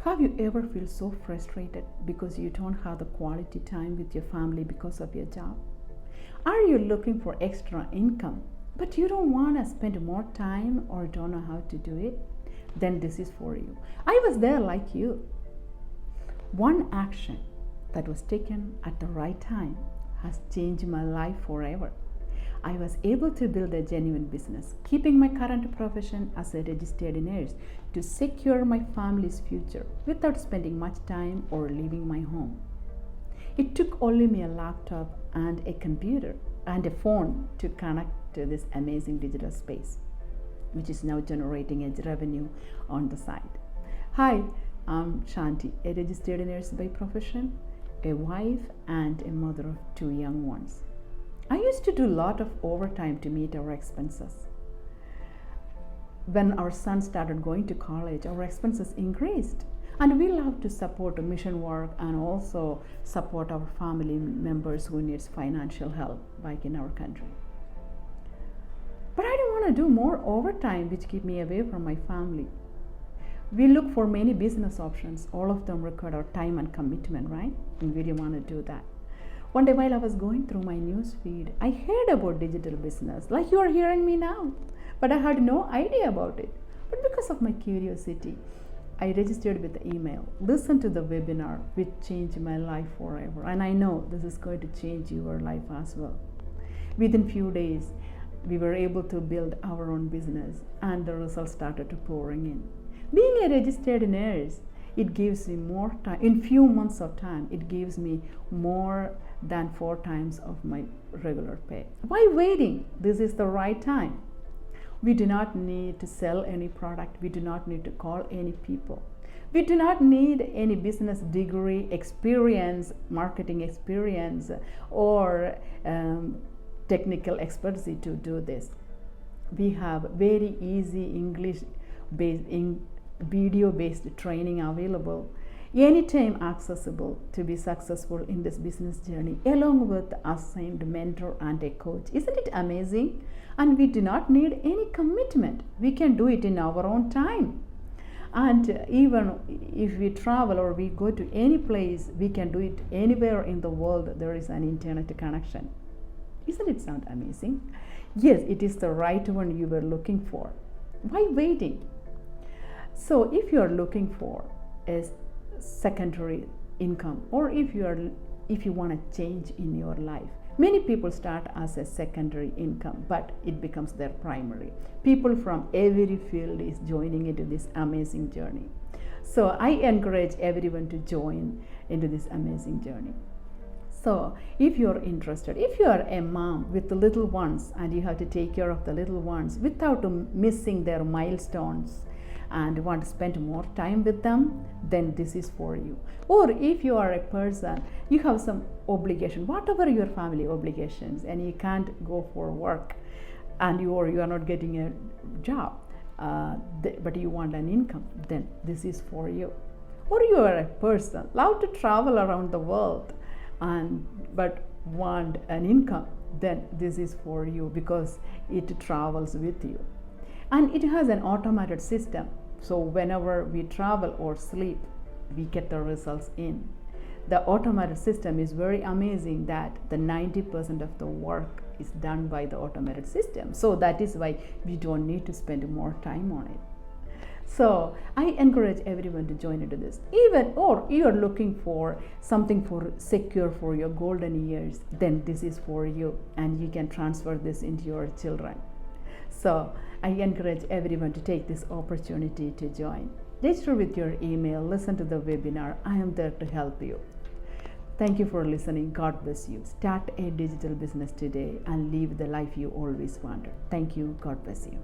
Have you ever feel so frustrated because you don't have the quality time with your family because of your job? Are you looking for extra income but you don't want to spend more time or don't know how to do it? Then this is for you. I was there like you. One action that was taken at the right time has changed my life forever. I was able to build a genuine business, keeping my current profession as a registered nurse to secure my family's future without spending much time or leaving my home. It took only me a laptop and a computer and a phone to connect to this amazing digital space, which is now generating a revenue on the side. Hi, I'm Shanti, a registered nurse by profession, a wife, and a mother of two young ones. I used to do a lot of overtime to meet our expenses. When our son started going to college, our expenses increased, and we love to support mission work and also support our family members who needs financial help back in our country. But I didn't want to do more overtime, which keep me away from my family. We look for many business options. All of them require our time and commitment, right? And we didn't want to do that. One day while I was going through my news feed, I heard about digital business, like you are hearing me now. But I had no idea about it. But because of my curiosity, I registered with the email, listened to the webinar, which changed my life forever. And I know this is going to change your life as well. Within few days, we were able to build our own business and the results started to pouring in. Being a registered nurse, it gives me more time. In few months of time, it gives me more than 4 times of my regular pay. Why waiting? This is the right time. We do not need to sell any product. We do not need to call any people. We do not need any business degree, experience, marketing experience, or technical expertise to do this. We have very easy English-based video-based training available, anytime accessible to be successful in this business journey, along with assigned mentor and a coach. Isn't it amazing? And we do not need any commitment. We can do it in our own time. And even if we travel or we go to any place, we can do it anywhere in the world there is an internet connection. Isn't it sound amazing? Yes, it is the right one you were looking for. Why waiting? So if you are looking for a secondary income, or if you want to change in your life, many people start as a secondary income, but it becomes their primary. People from every field is joining into this amazing journey. So I encourage everyone to join into this amazing journey. So if you're interested, if you are a mom with the little ones and you have to take care of the little ones without missing their milestones and want to spend more time with them, then this is for you. Or if you are a person, you have some obligation, whatever your family obligations, and you can't go for work and you are not getting a job, but you want an income, then this is for you. Or you are a person love to travel around the world but want an income, then this is for you because it travels with you. And it has an automated system. So whenever we travel or sleep, we get the results in. The automated system is very amazing that the 90% of the work is done by the automated system. So that is why we don't need to spend more time on it. So I encourage everyone to join into this. Even or you are looking for something for secure for your golden years, then this is for you and you can transfer this into your children. So I encourage everyone to take this opportunity to join. Register with your email, listen to the webinar. I am there to help you. Thank you for listening. God bless you. Start a digital business today and live the life you always wanted. Thank you. God bless you.